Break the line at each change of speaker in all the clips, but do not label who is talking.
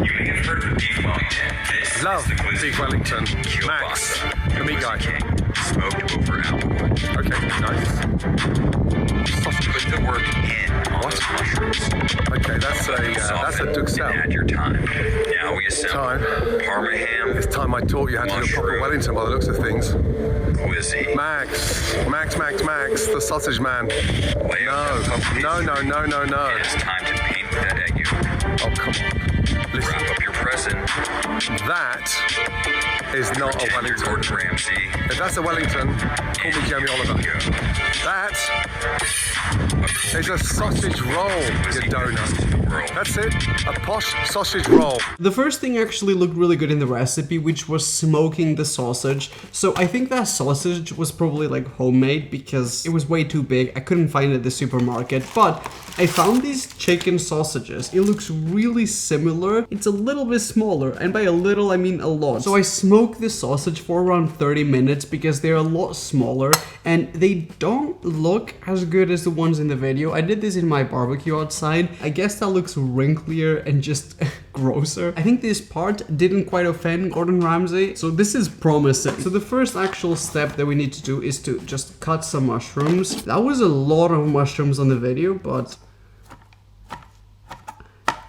You may have heard of beef Wellington. This
Love
is the
beef Wellington. Max, the meat guy.
Smoked over applewood.
Okay, nice.
Put the work in on those mushrooms.
Okay, that's a duxelle.
And add your thyme. Now we assemble
Time.
Parma ham.
It's time I taught you how to do a proper Wellington by the looks of things.
Glizzy.
Max, the sausage man.
Lay out that puff
No.
And it's time to paint with that egg yolk.
Oh, come on. Listen,
Wrap up your present.
that is not a
Pretend you're
Wellington.
Gordon Ramsay.
If that's a Wellington, call me Jamie Oliver. That is a sausage roll, you donut. That's it, a posh sausage roll.
The first thing actually looked really good in the recipe, which was smoking the sausage. So I think that sausage was probably like homemade because it was way too big. I couldn't find it at the supermarket, but I found these chicken sausages. It looks really similar. It's a little bit smaller, and by a little I mean a lot. So I smoked the sausage for around 30 minutes because they're a lot smaller and they don't look as good as the ones in the video. I did this in my barbecue outside. I guess that looks wrinklier and just grosser. I think this part didn't quite offend Gordon Ramsay, so this is promising. So the first actual step that we need to do is to just cut some mushrooms. That was a lot of mushrooms on the video, but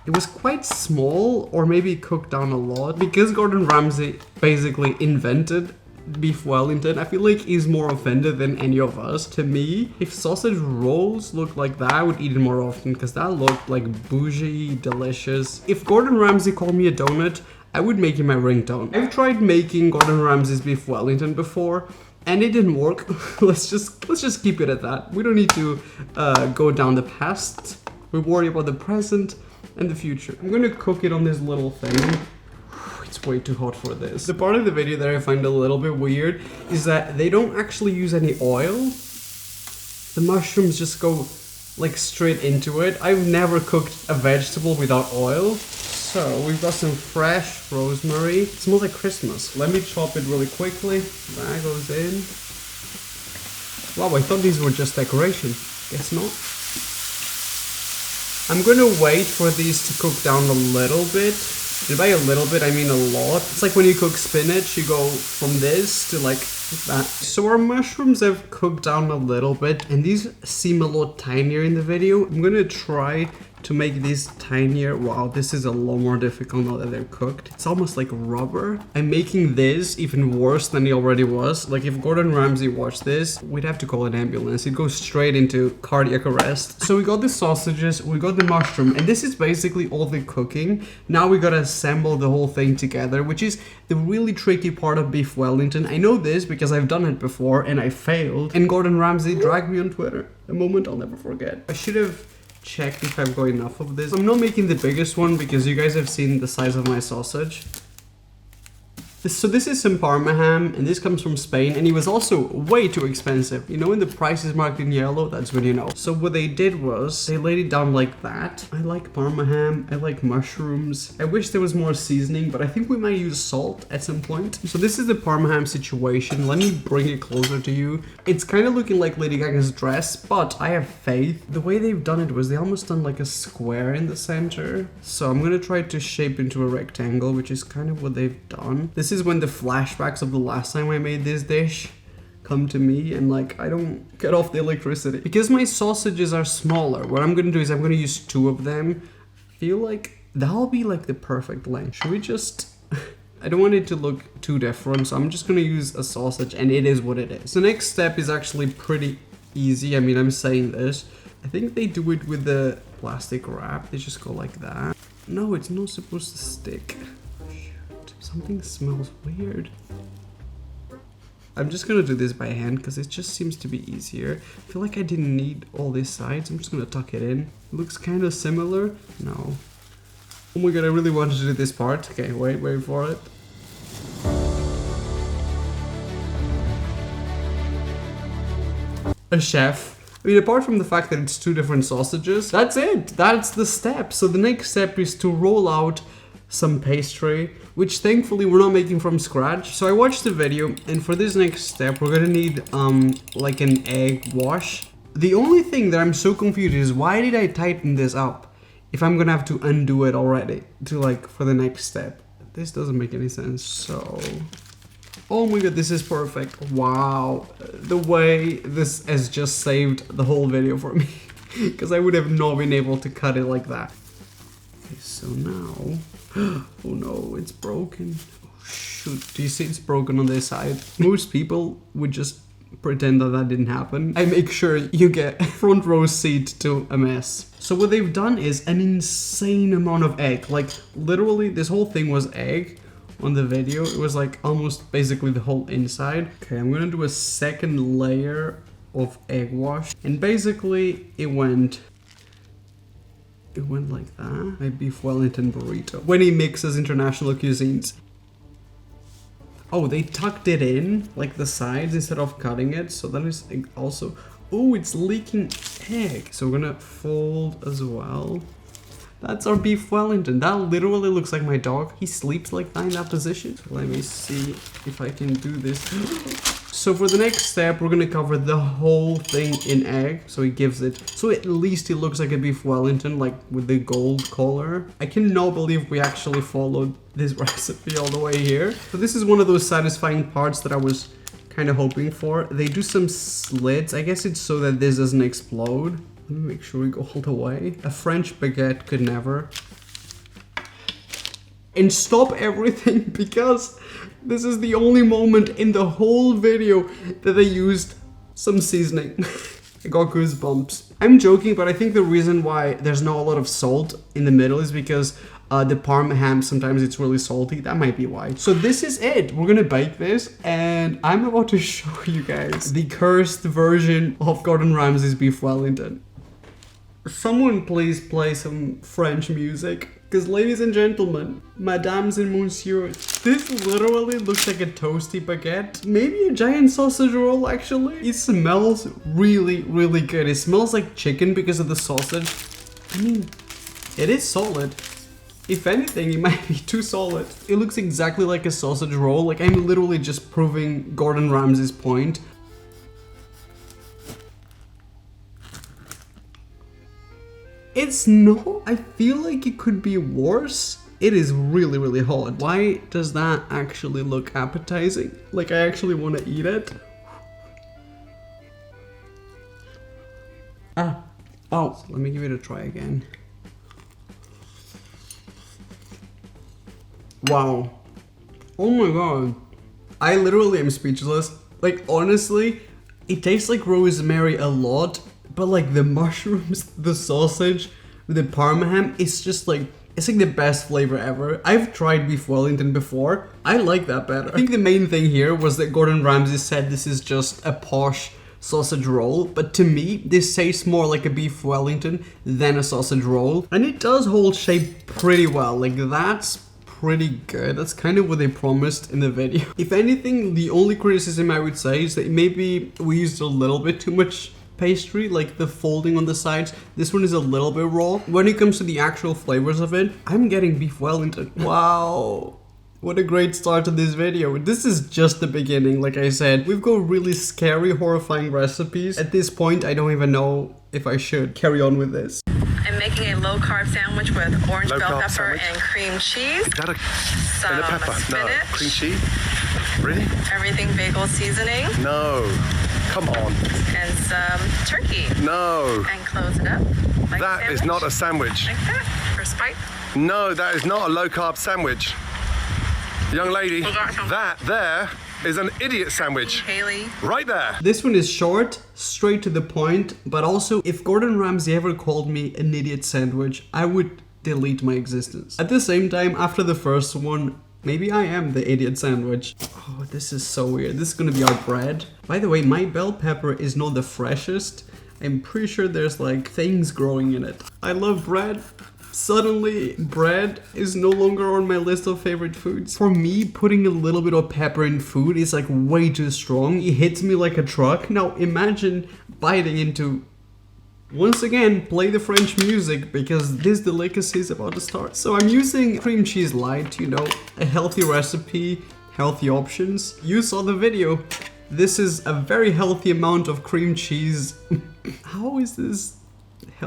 it was quite small, or maybe cooked down a lot. Because Gordon Ramsay basically invented beef Wellington, I feel like he's more offended than any of us. To me, if sausage rolls looked like that, I would eat it more often because that looked like bougie, delicious. If Gordon Ramsay called me a donut, I would make it my ringtone. I've tried making Gordon Ramsay's beef Wellington before, and it didn't work. let's just keep it at that. We don't need to go down the past. We worry about the present and the future. I'm gonna cook it on this little thing. It's way too hot for this. The part of the video that I find a little bit weird is that they don't actually use any oil. The mushrooms just go like straight into it. I've never cooked a vegetable without oil. So we've got some fresh rosemary. It smells like Christmas. Let me chop it really quickly. That goes in. Wow, I thought these were just decoration. Guess not. I'm gonna wait for these to cook down a little bit. And by a little bit, I mean a lot. It's like when you cook spinach, you go from this to like that. So our mushrooms have cooked down a little bit, and these seem a lot tinier in the video. I'm gonna try to make these tinier. Wow, this is a lot more difficult now that they're cooked. It's almost like rubber. I'm making this even worse than it already was. Like if Gordon Ramsay watched this, we'd have to call an ambulance. It'd go straight into cardiac arrest. So we got the sausages, we got the mushroom, and this is basically all the cooking. Now we gotta assemble the whole thing together, which is the really tricky part of beef Wellington. I know this because I've done it before and I failed. And Gordon Ramsay dragged me on Twitter. A moment I'll never forget. I should have check if I've got enough of this. I'm not making the biggest one because you guys have seen the size of my sausage. So this is some Parma ham, and this comes from Spain, and it was also way too expensive. You know, when the price is marked in yellow, that's when you know. So what they did was, they laid it down like that. I like Parma ham, I like mushrooms. I wish there was more seasoning, but I think we might use salt at some point. So this is the Parma ham situation. Let me bring it closer to you. It's kind of looking like Lady Gaga's dress, but I have faith. The way they've done it was they almost done like a square in the center. So I'm gonna try to shape into a rectangle, which is kind of what they've done. This is when the flashbacks of the last time I made this dish come to me, and like I don't get off the electricity. Because my sausages are smaller, what I'm gonna do is I'm gonna use 2 of them. I feel like that'll be like the perfect length. Should we just... I don't want it to look too different, so I'm just gonna use a sausage, and it is what it is. The next step is actually pretty easy. I mean, I'm saying this. I think they do it with the plastic wrap. They just go like that. No, it's not supposed to stick. Something smells weird. I'm just gonna do this by hand because it just seems to be easier. I feel like I didn't need all these sides. I'm just gonna tuck it in. It looks kind of similar. No. Oh my god, I really wanted to do this part. Okay, wait for it. A chef. I mean, apart from the fact that it's 2 different sausages, that's it. That's the step. So the next step is to roll out some pastry, which thankfully we're not making from scratch. So I watched the video, and for this next step we're gonna need like an egg wash. The only thing that I'm so confused is, why did I tighten this up? if I'm gonna have to undo it already to like for the next step. This doesn't make any sense. So, oh my god, this is perfect. Wow, the way this has just saved the whole video for me. Because I would have not been able to cut it like that. Okay, so now, oh no, it's broken. Oh shoot, do you see it's broken on this side? Most people would just pretend that that didn't happen. I make sure you get front row seat to a mess. So what they've done is an insane amount of egg. Like literally this whole thing was egg on the video. It was like almost basically the whole inside. Okay, I'm gonna do a second layer of egg wash. And basically it went like that. My beef Wellington burrito. When he mixes international cuisines. Oh, they tucked it in, like the sides, instead of cutting it. So that is also... Oh, it's leaking egg. So we're gonna fold as well. That's our beef Wellington. That literally looks like my dog. He sleeps like that in that position. So let me see if I can do this. So for the next step, we're gonna cover the whole thing in egg. So he gives it, so at least it looks like a beef Wellington, like with the gold color. I cannot believe we actually followed this recipe all the way here. So this is one of those satisfying parts that I was kind of hoping for. They do some slits. I guess it's so that this doesn't explode. Let me make sure we go all the way. A French baguette could never. And stop everything because this is the only moment in the whole video that they used some seasoning. I got goosebumps. I'm joking, but I think the reason why there's not a lot of salt in the middle is because the Parma ham, sometimes it's really salty. That might be why. So this is it. We're gonna bake this and I'm about to show you guys the cursed version of Gordon Ramsay's beef Wellington. Someone please play some French music. Because ladies and gentlemen, madames and monsieurs, this literally looks like a toasty baguette. Maybe a giant sausage roll actually. It smells really, really good. It smells like chicken because of the sausage. I mean, it is solid. If anything, it might be too solid. It looks exactly like a sausage roll. Like I'm literally just proving Gordon Ramsay's point. It's no, I feel like it could be worse. It is really, really hot. Why does that actually look appetizing? Like I actually want to eat it. Oh, so let me give it a try again. Wow. Oh my god. I literally am speechless. Like honestly, it tastes like rosemary a lot. But like the mushrooms, the sausage, the Parma ham, it's just like, it's like the best flavor ever. I've tried beef Wellington before. I like that better. I think the main thing here was that Gordon Ramsay said this is just a posh sausage roll. But to me, this tastes more like a beef Wellington than a sausage roll. And it does hold shape pretty well. Like that's pretty good. That's kind of what they promised in the video. If anything, the only criticism I would say is that maybe we used a little bit too much pastry, like the folding on the sides. This one is a little bit raw. When it comes to the actual flavors of it, I'm getting beef Wellington. Wow. What a great start to this video. This is just the beginning, like I said. We've got really scary, horrifying recipes. At this point, I don't even know if I should carry on with this.
I'm making a low-carb sandwich with orange bell pepper
sandwich?
and cream cheese.
Is that a
Some
and a pepper?
spinach.
No. Cream cheese? Really?
Everything bagel seasoning.
No. Come on.
And some turkey.
No.
And close it up. Like
That is not a sandwich.
Like that, for spite.
No, that is not a low-carb sandwich. Young lady, that there is an idiot sandwich.
Haley.
Right there.
This one is short, straight to the point, but also if Gordon Ramsay ever called me an idiot sandwich, I would delete my existence. At the same time, after the first one, maybe I am the idiot sandwich. Oh, this is so weird. This is gonna be our bread. By the way, my bell pepper is not the freshest. I'm pretty sure there's like things growing in it. I love bread. Suddenly, bread is no longer on my list of favorite foods. For me, putting a little bit of pepper in food is like way too strong. It hits me like a truck. Now imagine biting into... Once again, play the French music because this delicacy is about to start. So I'm using cream cheese light, you know, a healthy recipe, healthy options. You saw the video. This is a very healthy amount of cream cheese. How is this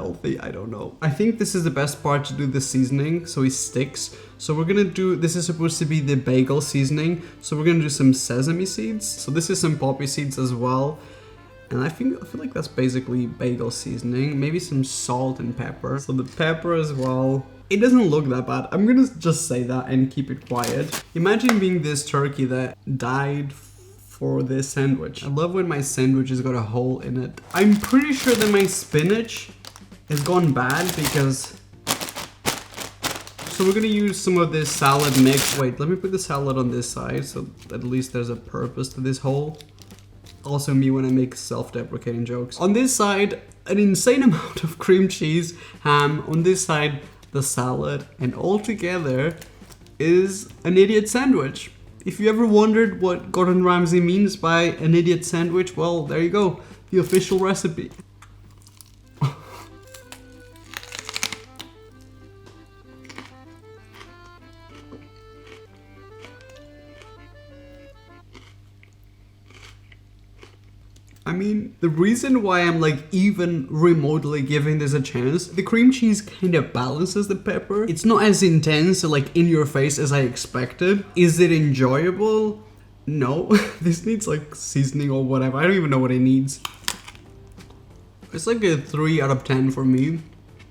healthy, I don't know. I think this is the best part to do the seasoning so it sticks. So we're gonna do, this is supposed to be the bagel seasoning. So we're gonna do some sesame seeds. So this is some poppy seeds as well. And I feel like that's basically bagel seasoning. Maybe some salt and pepper. So the pepper as well. It doesn't look that bad. I'm gonna just say that and keep it quiet. Imagine being this turkey that died for this sandwich. I love when my sandwich has got a hole in it. I'm pretty sure that my spinach has gone bad because... So we're gonna use some of this salad mix. Wait, let me put the salad on this side so at least there's a purpose to this hole. Also me when I make self-deprecating jokes. On this side, an insane amount of cream cheese, ham. On this side, the salad. And all together is an idiot sandwich. If you ever wondered what Gordon Ramsay means by an idiot sandwich, well, there you go. The official recipe. I mean, the reason why I'm like even remotely giving this a chance, the cream cheese kind of balances the pepper. It's not as intense, like in your face as I expected. Is it enjoyable? No. This needs like seasoning or whatever. I don't even know what it needs. It's like a 3 out of 10 for me.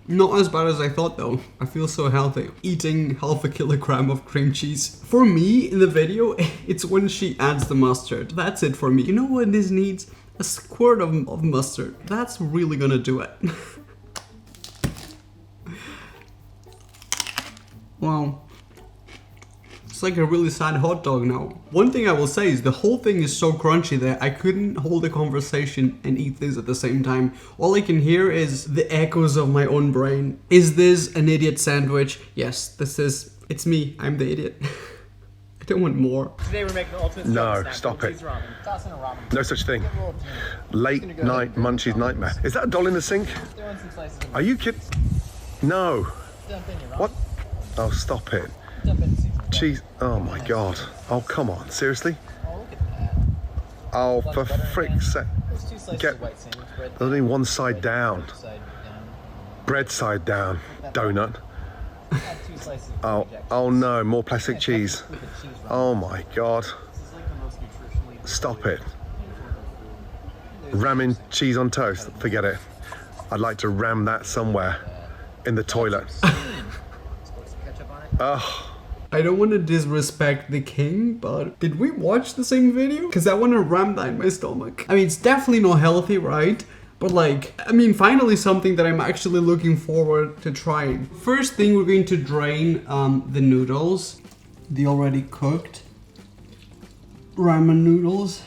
Not as bad as I thought though. I feel so healthy. Eating half a kilogram of cream cheese. For me, in the video, it's when she adds the mustard. That's it for me. You know what this needs? A squirt of mustard. That's really gonna do it. Wow. It's like a really sad hot dog now. One thing I will say is the whole thing is so crunchy that I couldn't hold a conversation and eat this at the same time. All I can hear is the echoes of my own brain. Is this an idiot sandwich? Yes, this is. It's me. I'm the idiot. I don't want more.
Today we're making the ultimate
No,
snack.
stop it.
Cheese ramen. Toss in a ramen.
No such thing. Late night munchies nightmare. Is that a doll in the sink?
Throw in some slices of
Are you kidding? No.
dump in your ramen.
What? Oh, stop it.
Dump in the seasoning.
Cheese. Oh my god. Oh, come on. Seriously?
Oh, look at that.
Oh,
Bunch
for
of butter in
frick's sake.
There's 2 slices
Get-
of white sandwich bread.
There's only one side down.
Side down.
Bread side down. Donut.
Add 2 slices of
Oh,
Jack
oh
cheese.
no. More plastic cheese.
With the cheese ramen.
Oh my god.
This is like the most nutritionally
Stop it.
There's
Ramming cheese on toast. Forget it. I'd like to ram that somewhere in the toilet.
squirts of ketchup on it.
Ugh.
I don't want to disrespect the king, but did we watch the same video? Because I want to ram that in my stomach. I mean, it's definitely not healthy, right? But like, I mean, finally something that I'm actually looking forward to trying. First thing, we're going to drain the noodles. The already cooked ramen noodles.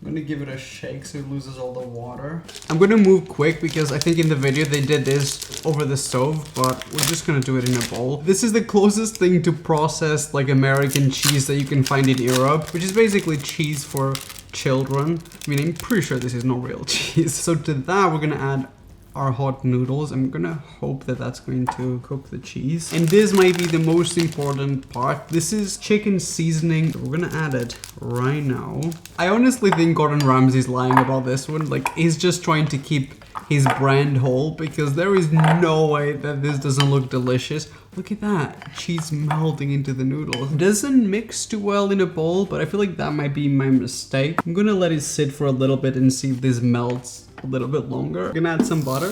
I'm gonna give it a shake so it loses all the water. I'm gonna move quick because I think in the video they did this over the stove, but we're just gonna do it in a bowl. This is the closest thing to processed like American cheese that you can find in Europe, which is basically cheese for children. I mean, I'm pretty sure this is not real cheese. So to that, we're gonna add our hot noodles. I'm gonna hope that that's going to cook the cheese. And this might be the most important part. This is chicken seasoning. We're gonna add it right now. I honestly think Gordon Ramsay's lying about this one. Like, he's just trying to keep his brand whole because there is no way that this doesn't look delicious. Look at that, cheese melting into the noodles. Doesn't mix too well in a bowl, but I feel like that might be my mistake. I'm gonna let it sit for a little bit and see if this melts a little bit longer. I'm gonna add some butter.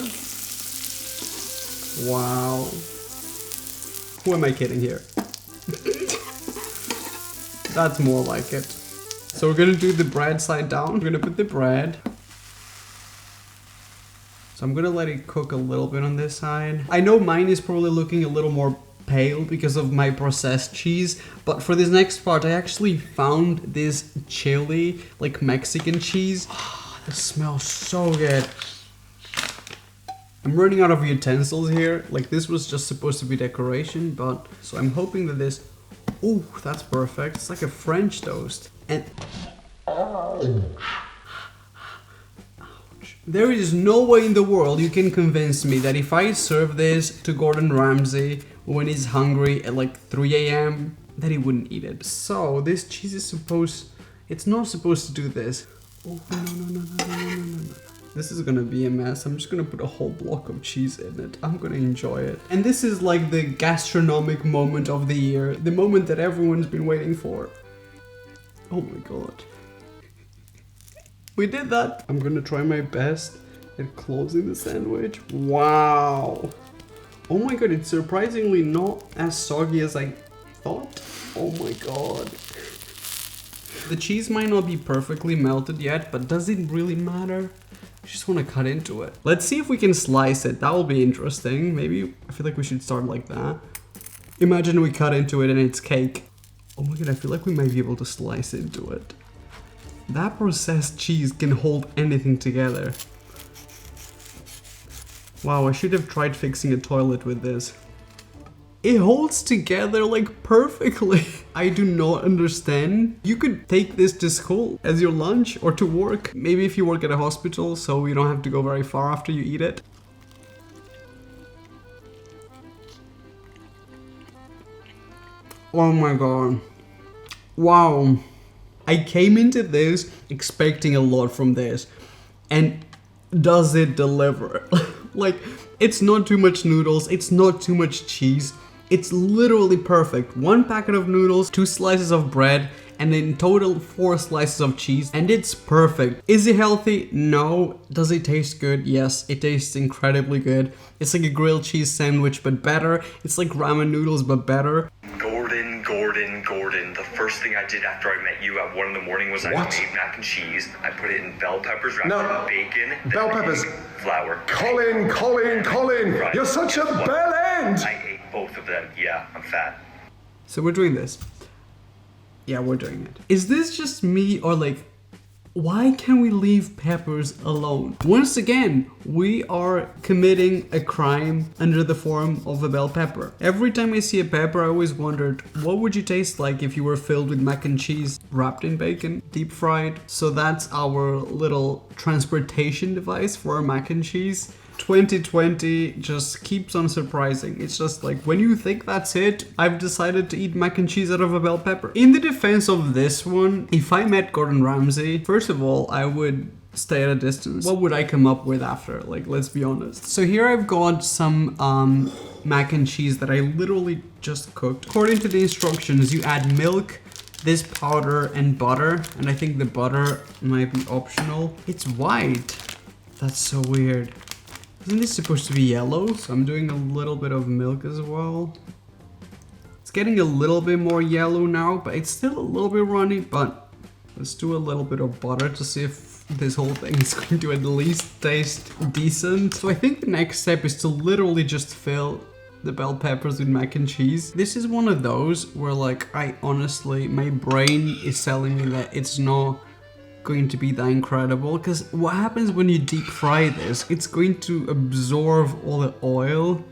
Wow. Who am I kidding here? That's more like it. So we're gonna do the bread side down. We're gonna put the bread. So I'm gonna let it cook a little bit on this side. I know mine is probably looking a little more pale because of my processed cheese, but for this next part I actually found this chili, like Mexican cheese. This smells so good. I'm running out of utensils here. Like, this was just supposed to be decoration, but so I'm hoping that this, oh, that's perfect. It's like a French toast. And there is no way in the world you can convince me that if I serve this to Gordon Ramsay when he's hungry at like 3 a.m. that he wouldn't eat it. So this cheese is supposed, it's not supposed to do this. Oh, no. This is gonna be a mess. I'm just gonna put a whole block of cheese in it. I'm gonna enjoy it. And this is like the gastronomic moment of the year. The moment that everyone's been waiting for. Oh my god. We did that. I'm gonna try my best at closing the sandwich. Wow. Oh my god, it's surprisingly not as soggy as I thought. Oh my god. The cheese might not be perfectly melted yet, but does it really matter? I just want to cut into it. Let's see if we can slice it. That will be interesting. Maybe, I feel like we should start like that. Imagine we cut into it and it's cake. Oh my god, I feel like we might be able to slice into it. That processed cheese can hold anything together. Wow, I should have tried fixing a toilet with this. It holds together like perfectly. I do not understand. You could take this to school as your lunch or to work. Maybe if you work at a hospital so you don't have to go very far after you eat it. Oh my god. Wow. I came into this expecting a lot from this. And does it deliver? Like, it's not too much noodles, it's not too much cheese. It's literally perfect. 1 packet of noodles, 2 slices of bread, and in total 4 slices of cheese, and it's perfect. Is it healthy? No. Does it taste good? Yes, it tastes incredibly good. It's like a grilled cheese sandwich, but better. It's like ramen noodles, but better.
Gordon. The first thing I did after I met you at 1 in the morning was I
What?
made mac and cheese. I put it in bell peppers wrapped
No.
in bacon.
Bell
then
peppers.
Flour.
Colin!
Right.
You're such a
Guess what?
bell end!
I ate both of them. Yeah, I'm fat.
So we're doing this. Yeah, we're doing it. Is this just me or like, why can't we leave peppers alone? Once again, we are committing a crime under the form of a bell pepper. Every time I see a pepper, I always wondered, what would you taste like if you were filled with mac and cheese, wrapped in bacon, deep fried? So that's our little transportation device for our mac and cheese. 2020 just keeps on surprising. It's just like, when you think that's it, I've decided to eat mac and cheese out of a bell pepper. In the defense of this one, if I met Gordon Ramsay, first of all, I would stay at a distance. What would I come up with after? Like, let's be honest. So here I've got some mac and cheese that I literally just cooked. According to the instructions, you add milk, this powder, and butter. And I think the butter might be optional. It's white. That's so weird. Isn't this supposed to be yellow? So I'm doing a little bit of milk as well. It's getting a little bit more yellow now, but it's still a little bit runny. But let's do a little bit of butter to see if this whole thing is going to at least taste decent. So I think the next step is to literally just fill the bell peppers with mac and cheese. This is one of those where, like, I honestly, my brain is telling me that it's not going to be that incredible, because what happens when you deep fry this? It's going to absorb all the oil.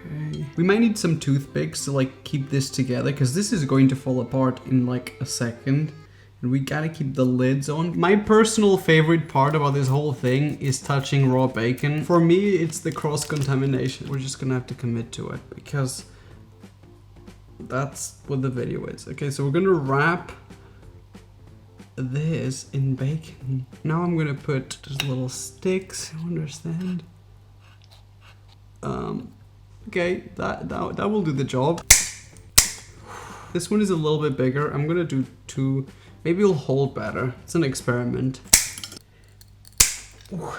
Okay, we might need some toothpicks to like keep this together, because this is going to fall apart in like a second, and we gotta keep the lids on. My personal favorite part about this whole thing is touching raw bacon. For me, it's the cross-contamination. We're just gonna have to commit to it, because that's what the video is. Okay, so we're gonna wrap this in bacon. Now I'm gonna put just little sticks, you understand? Okay, that will do the job. This one is a little bit bigger. I'm gonna do 2. Maybe it'll hold better. It's an experiment. Ooh,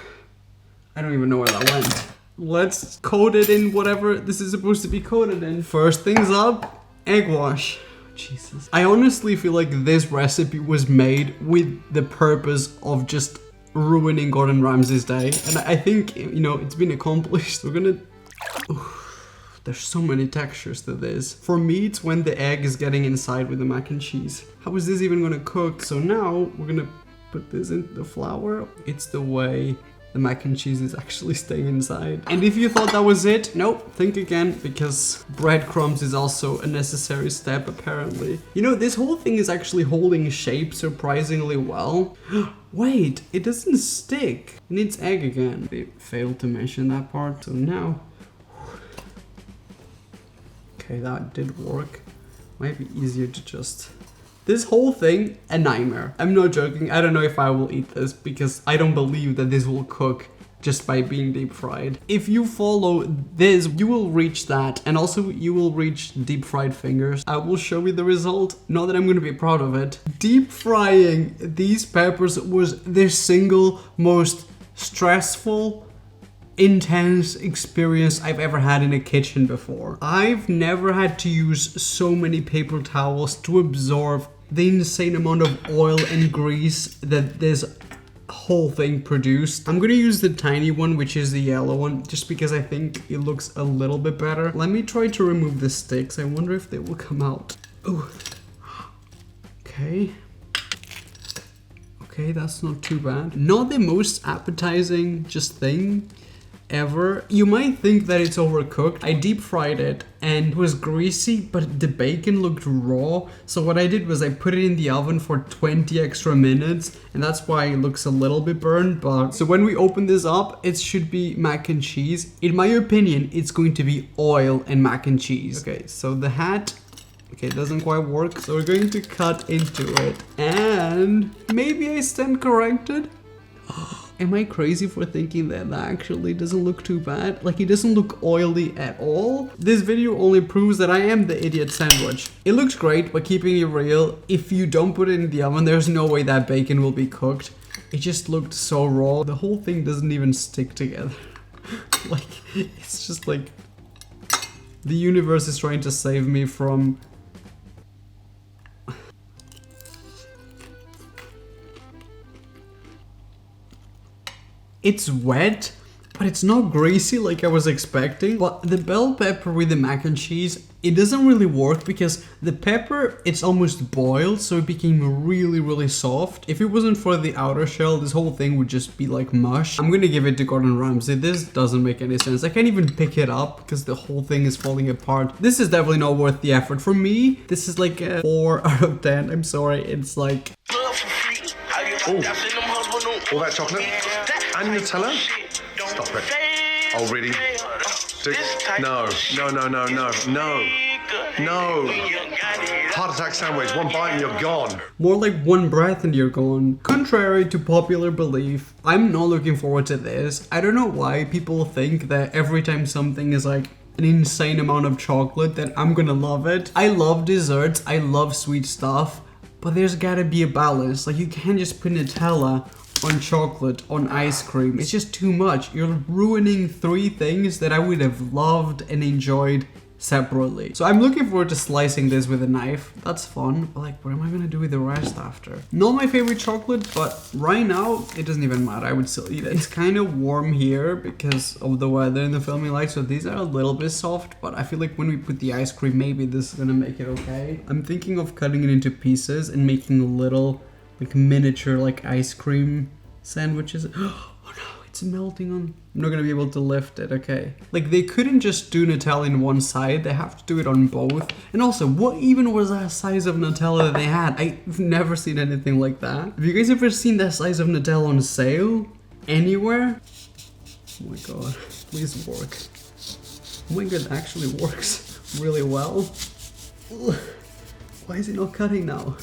I don't even know where that went. Let's coat it in whatever this is supposed to be coated in. First things up, egg wash. Jesus. I honestly feel like this recipe was made with the purpose of just ruining Gordon Ramsay's day. And I think, you know, it's been accomplished. We're gonna... There's so many textures to this. For me, it's when the egg is getting inside with the mac and cheese. How is this even gonna cook? So now we're gonna put this in the flour. It's the way the mac and cheese is actually staying inside. And if you thought that was it, nope, think again, because breadcrumbs is also a necessary step apparently. You know, this whole thing is actually holding shape surprisingly well. Wait, it doesn't stick. It needs egg again. They failed to mention that part, so now... Okay, that did work. Might be easier to just This whole thing, a nightmare. I'm not joking. I don't know if I will eat this because I don't believe that this will cook just by being deep fried. If you follow this, you will reach that, and also you will reach deep fried fingers. I will show you the result. Not that I'm gonna be proud of it. Deep frying these peppers was the single most stressful, intense experience I've ever had in a kitchen before. I've never had to use so many paper towels to absorb the insane amount of oil and grease that this whole thing produced. I'm gonna use the tiny one, which is the yellow one, just because I think it looks a little bit better. Let me try to remove the sticks. I wonder if they will come out. Oh, okay. Okay, that's not too bad. Not the most appetizing just thing ever. You might think that it's overcooked. I deep fried it and it was greasy, but the bacon looked raw. So what I did was I put it in the oven for 20 extra minutes, and that's why it looks a little bit burned. But so when we open this up, it should be mac and cheese. In my opinion, it's going to be oil and mac and cheese. Okay, so the hat, okay, it doesn't quite work. So we're going to cut into it, and maybe I stand corrected. Am I crazy for thinking that that actually doesn't look too bad? Like, it doesn't look oily at all. This video only proves that I am the idiot sandwich. It looks great, but keeping it real, if you don't put it in the oven, there's no way that bacon will be cooked. It just looked so raw. The whole thing doesn't even stick together. Like, it's just like the universe is trying to save me from... It's wet, but it's not greasy like I was expecting. But the bell pepper with the mac and cheese, it doesn't really work because the pepper, it's almost boiled, so it became really soft. If it wasn't for the outer shell, this whole thing would just be like mush. I'm gonna give it to Gordon Ramsay. This doesn't make any sense. I can't even pick it up because the whole thing is falling apart. This is definitely not worth the effort. For me, this is like a 4 out of 10. I'm sorry, it's like...
Ooh. All that chocolate and Nutella? Stop it. Oh, really? No. Heart attack sandwich, one bite and you're gone.
More like one breath and you're gone. Contrary to popular belief, I'm not looking forward to this. I don't know why people think that every time something is like an insane amount of chocolate that I'm gonna love it. I love desserts, I love sweet stuff, but there's gotta be a balance. Like, you can't just put Nutella on chocolate, on ice cream. It's just too much. You're ruining 3 things that I would have loved and enjoyed separately. So I'm looking forward to slicing this with a knife. That's fun. But like, what am I gonna do with the rest after? Not my favorite chocolate, but right now it doesn't even matter. I would still eat it. It's kind of warm here because of the weather and the filming light, so these are a little bit soft, but I feel like when we put the ice cream, maybe this is gonna make it okay. I'm thinking of cutting it into pieces and making little like miniature like ice cream sandwiches. Oh no, it's melting on. I'm not gonna be able to lift it, okay. Like, they couldn't just do Nutella in one side, they have to do it on both. And also, what even was that size of Nutella that they had? I've never seen anything like that. Have you guys ever seen that size of Nutella on sale? Anywhere? Oh my god, please work. Oh my god, it actually works really well. Ugh. Why is it not cutting now?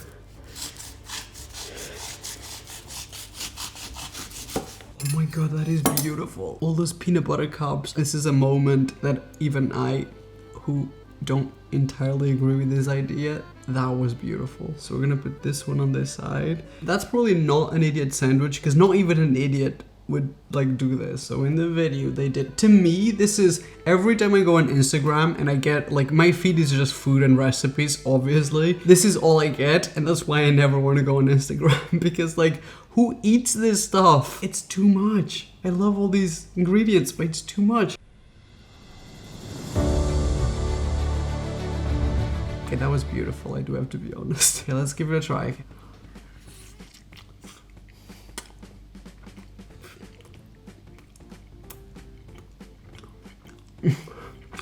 Oh my god, that is beautiful. All those peanut butter cups. This is a moment that even I, who don't entirely agree with this idea, that was beautiful. So we're gonna put this one on this side. That's probably not an idiot sandwich because not even an idiot would like do this. So in the video they did. To me, this is every time I go on Instagram and I get like, my feed is just food and recipes, obviously. This is all I get, and that's why I never want to go on Instagram because like, who eats this stuff? It's too much. I love all these ingredients, but it's too much. Okay, that was beautiful, I do have to be honest. Okay, let's give it a try.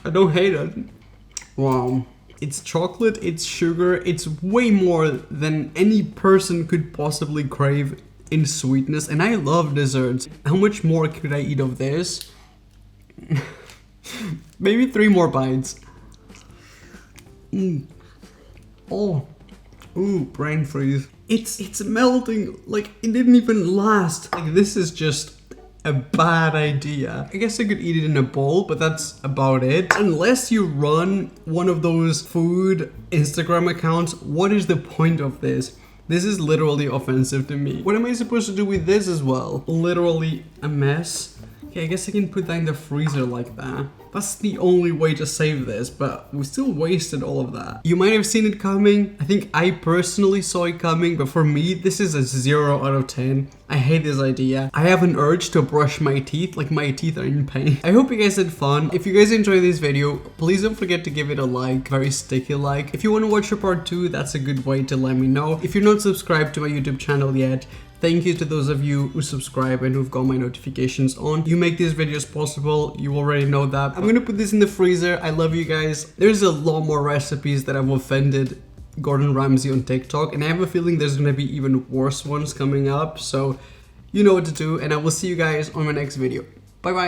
I don't hate it. Wow. It's chocolate, it's sugar, it's way more than any person could possibly crave in sweetness, and I love desserts. How much more could I eat of this? Maybe 3 more bites. Oh, Ooh, brain freeze. It's melting. Like, it didn't even last. Like, this is just a bad idea. I guess I could eat it in a bowl, but that's about it. Unless you run one of those food Instagram accounts, what is the point of this? This is literally offensive to me. What am I supposed to do with this as well? Literally a mess. Okay, I guess I can put that in the freezer like that. That's the only way to save this, but we still wasted all of that. You might have seen it coming. I think I personally saw it coming, but for me, this is a 0 out of 10. I hate this idea. I have an urge to brush my teeth, like my teeth are in pain. I hope you guys had fun. If you guys enjoyed this video, please don't forget to give it a like, very sticky like. If you want to watch a part 2, that's a good way to let me know. If you're not subscribed to my YouTube channel yet, thank you to those of you who subscribe and who've got my notifications on. You make these videos possible, you already know that. I'm gonna put this in the freezer. I love you guys. There's a lot more recipes that have offended Gordon Ramsay on TikTok, and I have a feeling there's gonna be even worse ones coming up, so you know what to do, and I will see you guys on my next video. Bye bye.